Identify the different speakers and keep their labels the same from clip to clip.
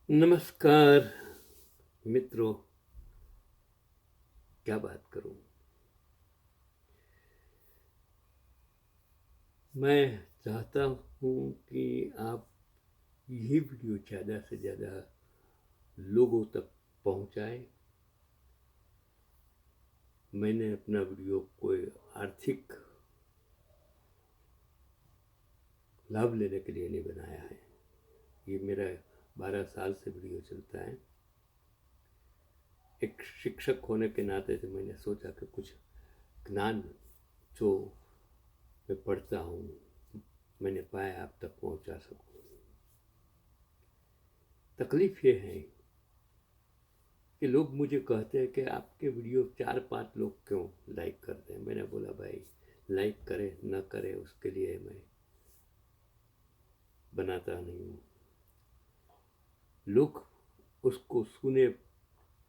Speaker 1: नमस्कार मित्रों। क्या बात करूं। मैं चाहता हूं कि आप यही वीडियो ज़्यादा से ज़्यादा लोगों तक पहुंचाएं। मैंने अपना वीडियो कोई आर्थिक लाभ लेने के लिए नहीं बनाया है। ये मेरा 12 साल से वीडियो चलता है। एक शिक्षक होने के नाते से मैंने सोचा कि कुछ ज्ञान जो मैं पढ़ता हूँ मैंने पाया आप तक पहुंचा सकूं। तकलीफ ये है कि लोग मुझे कहते हैं कि आपके वीडियो 4-5 लोग क्यों लाइक करते हैं। मैंने बोला भाई लाइक करे न करे उसके लिए मैं बनाता नहीं हूँ। लोग उसको सुने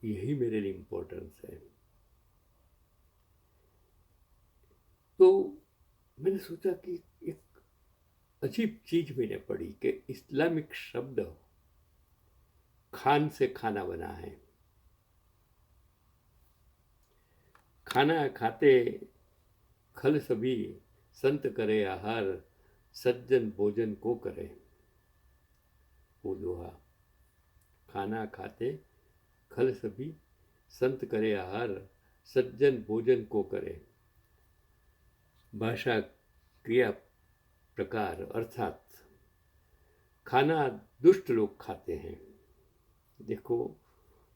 Speaker 1: यही मेरे लिए इम्पोर्टेंस है। तो मैंने सोचा कि एक अजीब चीज मैंने पढ़ी कि इस्लामिक शब्द खान से खाना बना है। खाना खाते खल सभी संत करे आहार सज्जन भोजन को करे। वो दोहा, खाना खाते खल सभी संत करे आहार सज्जन भोजन को करे। भाषा क्रिया प्रकार अर्थात खाना दुष्ट लोग खाते हैं। देखो,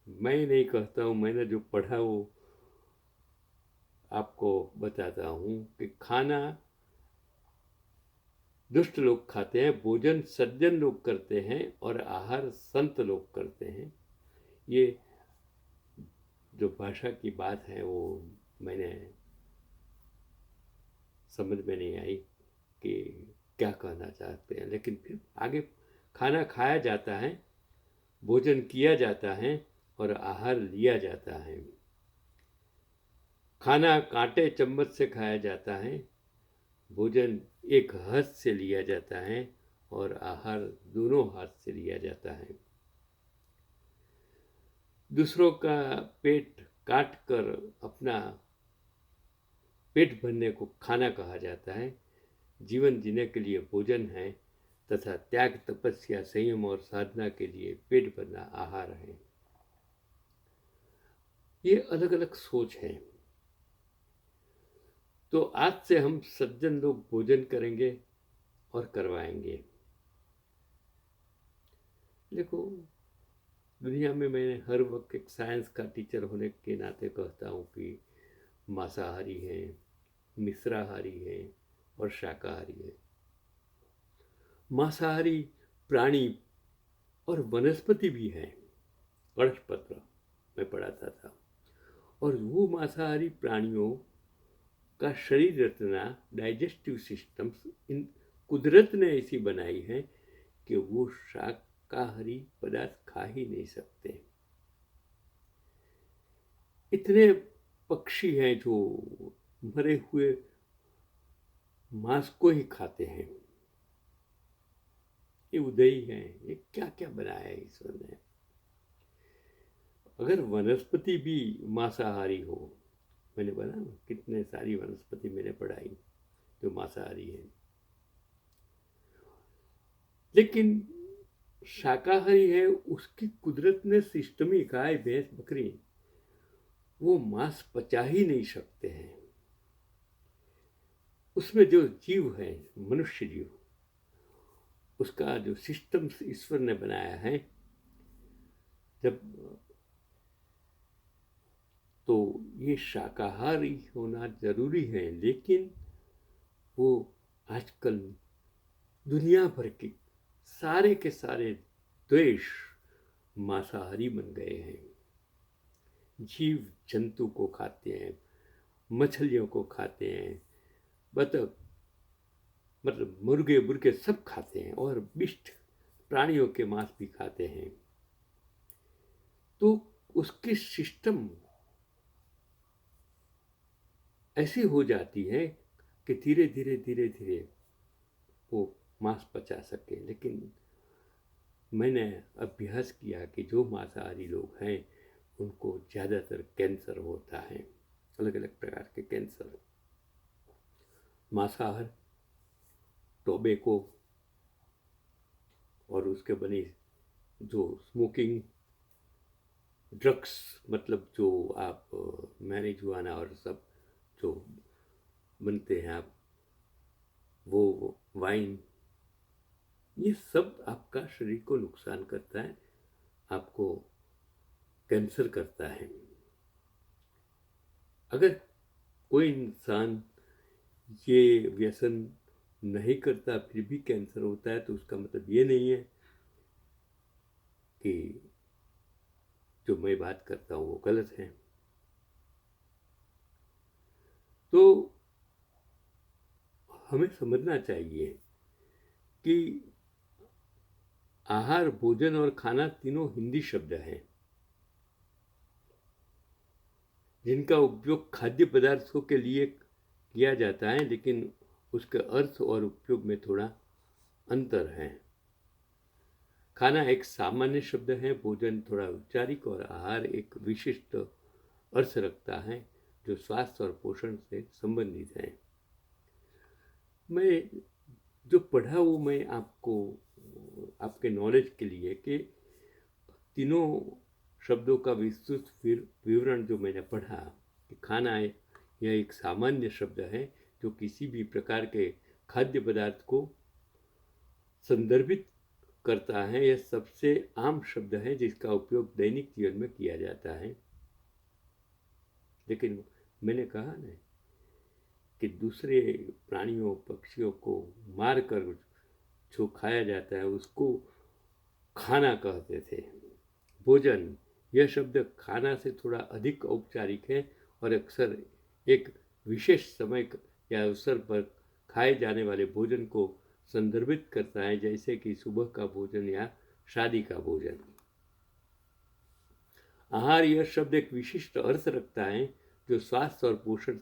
Speaker 1: मैं नहीं कहता हूँ, मैंने जो पढ़ा वो आपको बताता हूँ कि खाना दुष्ट लोग खाते हैं, भोजन सज्जन लोग करते हैं और आहार संत लोग करते हैं। ये जो भाषा की बात है वो मैंने समझ में नहीं आई कि क्या कहना चाहते हैं। लेकिन फिर आगे खाना खाया जाता है, भोजन किया जाता है और आहार लिया जाता है। खाना कांटे चम्मच से खाया जाता है, भोजन एक हाथ से लिया जाता है और आहार दोनों हाथ से लिया जाता है। दूसरों का पेट काट कर अपना पेट भरने को खाना कहा जाता है। जीवन जीने के लिए भोजन है तथा त्याग तपस्या संयम और साधना के लिए पेट भरना आहार है। ये अलग अलग सोच है। तो आज से हम सज्जन लोग भोजन करेंगे और करवाएंगे। देखो, दुनिया में मैं हर वक्त एक साइंस का टीचर होने के नाते कहता हूँ कि मांसाहारी हैं, मिश्राहारी हैं और शाकाहारी है। मांसाहारी प्राणी और वनस्पति भी है। कड़शपत्र मैं पढ़ाता था। और वो मांसाहारी प्राणियों का शरीर रचना, डाइजेस्टिव सिस्टम्स इन कुदरत ने ऐसी बनाई है कि वो शाकाहारी पदार्थ खा ही नहीं सकते। इतने पक्षी हैं जो मरे हुए मांस को ही खाते हैं। ये उदयी हैं, ये क्या क्या बनाया है ईश्वर ने। अगर वनस्पति भी मांसाहारी हो, मैंने बोला ना कितने सारी वनस्पति मैंने पढ़ाई जो मांसाहारी है, लेकिन शाकाहारी है उसकी कुदरत ने सिस्टम ही, गाय भैंस बकरी, वो मांस पचा ही नहीं सकते हैं। उसमें जो जीव है, मनुष्य जीव, उसका जो सिस्टम ईश्वर ने बनाया है, जब तो ये शाकाहारी होना जरूरी है। लेकिन वो आजकल दुनिया भर के सारे देश मांसाहारी बन गए हैं। जीव जंतु को खाते हैं, मछलियों को खाते हैं, बतख मतलब मुर्गे बुर्गे सब खाते हैं और विष्ट प्राणियों के मांस भी खाते हैं। तो उसकी सिस्टम ऐसी हो जाती है कि धीरे धीरे धीरे धीरे वो मांस पचा सके। लेकिन मैंने अभ्यास किया कि जो मांसाहारी लोग हैं उनको ज़्यादातर कैंसर होता है, अलग अलग प्रकार के कैंसर। मांसाहार, टोबैको और उसके बनी जो स्मोकिंग, ड्रग्स, मतलब जो आप मैरिजुआना और सब जो बनते हैं आप, वो वाइन, ये सब आपका शरीर को नुकसान करता है, आपको कैंसर करता है। अगर कोई इंसान ये व्यसन नहीं करता फिर भी कैंसर होता है तो उसका मतलब ये नहीं है कि जो मैं बात करता हूँ वो गलत है। तो हमें समझना चाहिए कि आहार, भोजन और खाना तीनों हिंदी शब्द हैं जिनका उपयोग खाद्य पदार्थों के लिए किया जाता है, लेकिन उसके अर्थ और उपयोग में थोड़ा अंतर है। खाना एक सामान्य शब्द है, भोजन थोड़ा औपचारिक और आहार एक विशिष्ट अर्थ रखता है जो स्वास्थ्य और पोषण से संबंधित है। मैं जो पढ़ा वो मैं आपको आपके नॉलेज के लिए कि तीनों शब्दों का विस्तृत विवरण जो मैंने पढ़ा कि खाना है, यह एक सामान्य शब्द है जो किसी भी प्रकार के खाद्य पदार्थ को संदर्भित करता है। यह सबसे आम शब्द है जिसका उपयोग दैनिक जीवन में किया जाता है। लेकिन मैंने कहा ना कि दूसरे प्राणियों, पक्षियों को मार कर जो खाया जाता है उसको खाना कहते थे। भोजन, यह शब्द खाना से थोड़ा अधिक औपचारिक है और अक्सर एक विशेष समय या अवसर पर खाए जाने वाले भोजन को संदर्भित करता है, जैसे कि सुबह का भोजन या शादी का भोजन। आहार, यह शब्द एक विशिष्ट अर्थ रखता है जो स्वास्थ्य और पोषण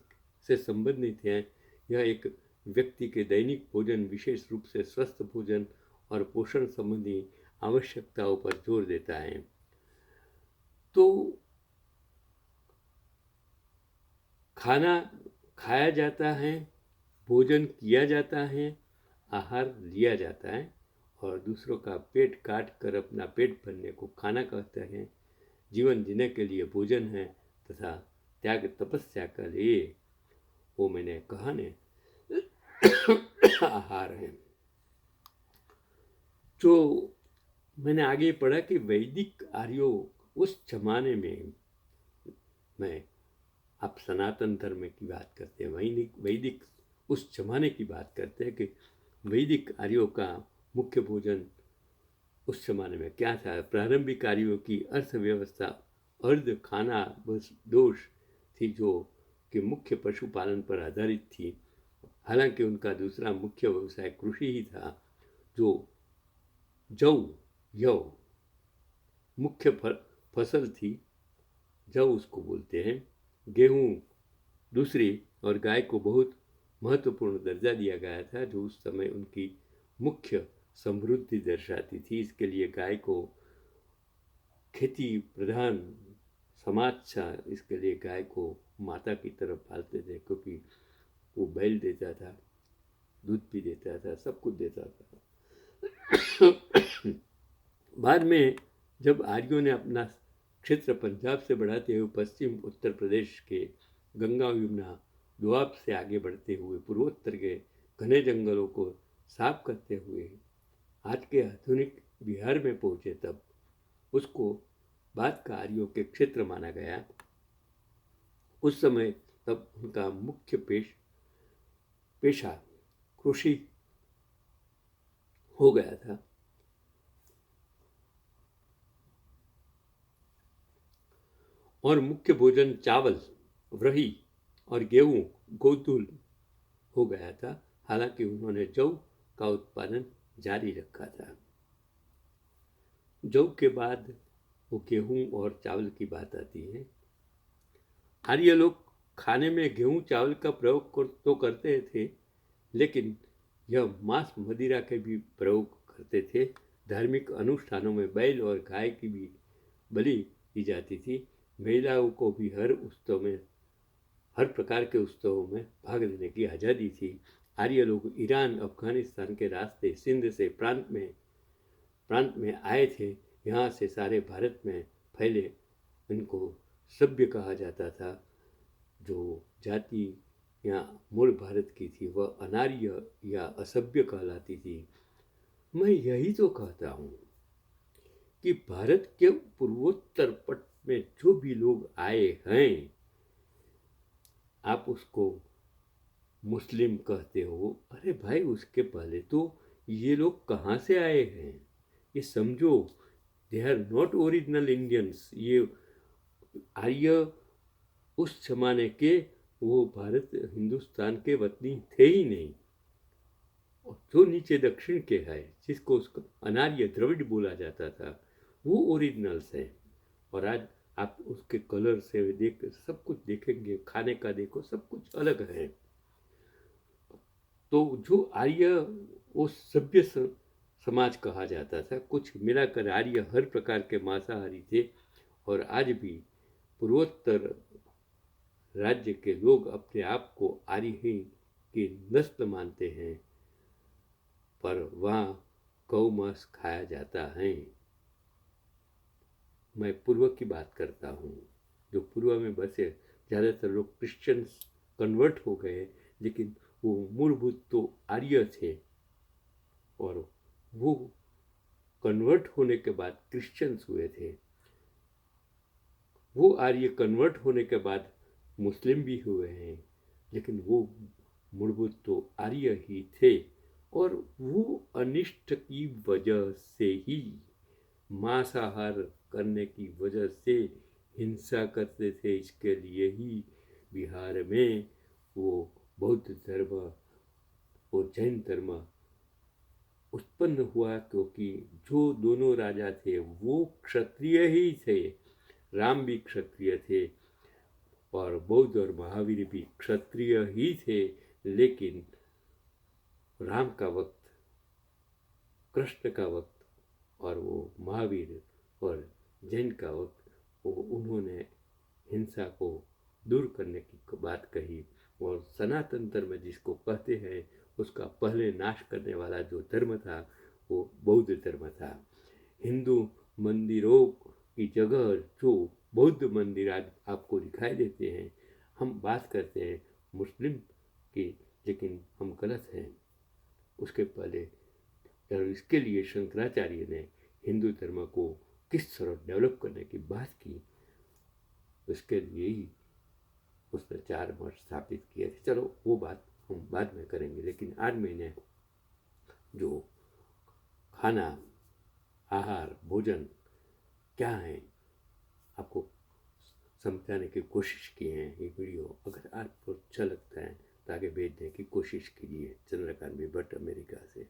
Speaker 1: से संबंधित है। यह एक व्यक्ति के दैनिक भोजन, विशेष रूप से स्वस्थ भोजन और पोषण संबंधी आवश्यकताओं पर जोर देता है। तो खाना खाया जाता है, भोजन किया जाता है, आहार लिया जाता है और दूसरों का पेट काट कर अपना पेट भरने को खाना कहते हैं। जीवन जीने के लिए भोजन है तथा त्याग तपस्या का लिए वो मैंने कहा ने आहार है। जो मैंने आगे पढ़ा कि वैदिक आर्यों उस जमाने में, मैं आप सनातन धर्म की बात करते हैं, वैदिक उस जमाने की बात करते हैं कि वैदिक आर्यों का मुख्य भोजन उस जमाने में क्या था। प्रारंभिक आर्यों की अर्थव्यवस्था अर्ध खाना बस दोष थी जो कि मुख्य पशुपालन पर आधारित थी। हालांकि उनका दूसरा मुख्य व्यवसाय कृषि ही था। जो जौ, यौ मुख्य फसल थी, जौ उसको बोलते हैं। गेहूँ दूसरी, और गाय को बहुत महत्वपूर्ण दर्जा दिया गया था जो उस समय उनकी मुख्य समृद्धि दर्शाती थी। इसके लिए गाय को खेती प्रधान समाज था, इसके लिए गाय को माता की तरफ पालते थे क्योंकि वो बैल देता था, दूध भी देता था, सब कुछ देता था। बाद में जब आर्यों ने अपना क्षेत्र पंजाब से बढ़ाते हुए पश्चिम उत्तर प्रदेश के गंगा यमुना दोआब से आगे बढ़ते हुए पूर्वोत्तर के घने जंगलों को साफ करते हुए आज के आधुनिक बिहार में पहुंचे, तब उसको बाद का आर्यों के क्षेत्र माना गया। उस समय तब उनका मुख्य पेशा कृषि हो गया था। और मुख्य भोजन चावल, व्रही और गेहूँ, गोधूल हो गया था। हालांकि उन्होंने जौ का उत्पादन जारी रखा था। जौ के बाद वो गेहूँ और चावल की बात आती है। आर्य लोग खाने में गेहूँ चावल का प्रयोग तो करते थे, लेकिन यह मांस मदिरा के भी प्रयोग करते थे धार्मिक अनुष्ठानों में बैल और गाय की भी बलि दी जाती थी। महिलाओं को भी हर प्रकार के उत्सवों में भाग लेने की आज़ादी थी। आर्य लोग ईरान अफगानिस्तान के रास्ते सिंध से प्रांत में आए थे। यहाँ से सारे भारत में फैले। इनको सभ्य कहा जाता था। जो जाति यहाँ मूल भारत की थी वह अनार्य या असभ्य कहलाती थी। मैं यही तो कहता हूँ कि भारत के पूर्वोत्तर पट में जो भी लोग आए हैं, आप उसको मुस्लिम कहते हो। अरे भाई, उसके पहले तो ये लोग कहाँ से आए हैं ये समझो। They are not original Indians. ये आर्य उस जमाने के वो भारत हिंदुस्तान के वतनी थे ही नहीं। और जो नीचे दक्षिण के है, जिसको उसको अनार्य द्रविड़ बोला जाता था, वो ओरिजिनल्स हैं। और आज आप उसके कलर से देख सब कुछ देखेंगे, खाने का देखो, सब कुछ अलग है। तो जो आर्य वो सभ्य समाज कहा जाता था। कुछ मिलाकर आर्य हर प्रकार के मांसाहारी थे। और आज भी पूर्वोत्तर राज्य के लोग अपने आप को आर्य ही की नस्ल मानते हैं, पर वहाँ गौ मांस खाया जाता है। मैं पूर्व की बात करता हूँ। जो पूर्व में बसे ज़्यादातर लोग क्रिश्चियंस कन्वर्ट हो गए, लेकिन वो मूलभूत तो आर्य थे। और वो कन्वर्ट होने के बाद क्रिश्चियंस हुए थे। वो आर्य कन्वर्ट होने के बाद मुस्लिम भी हुए हैं, लेकिन वो मूलभूत तो आर्य ही थे। और वो अनिष्ट की वजह से ही, मांसाहार करने की वजह से हिंसा करते थे। इसके लिए ही बिहार में वो बौद्ध धर्म और जैन धर्म उत्पन्न हुआ, क्योंकि जो दोनों राजा थे वो क्षत्रिय ही थे। राम भी क्षत्रिय थे और बौद्ध और महावीर भी क्षत्रिय ही थे। लेकिन राम का वक्त, कृष्ण का वक्त और वो महावीर और जैन का वक्त, वो उन्होंने हिंसा को दूर करने की बात कही। और सनातन धर्म जिसको कहते हैं, उसका पहले नाश करने वाला जो धर्म था वो बौद्ध धर्म था। हिंदू मंदिरों की जगह जो बौद्ध मंदिर आज आपको दिखाई देते हैं, हम बात करते हैं मुस्लिम की, लेकिन हम गलत हैं। उसके पहले और इसके लिए शंकराचार्य ने हिंदू धर्म को किस तरह डेवलप करने की बात की, उसके लिए ही उसने 4 मठ स्थापित किए थे। चलो वो बात हम बाद में करेंगे। लेकिन आज मैंने जो खाना, आहार, भोजन क्या है आपको समझाने की कोशिश की है। ये वीडियो अगर आपको अच्छा लगता है तो आगे भेजने की कोशिश कीजिए। चंद्रकांत भी भट्ट, अमेरिका से।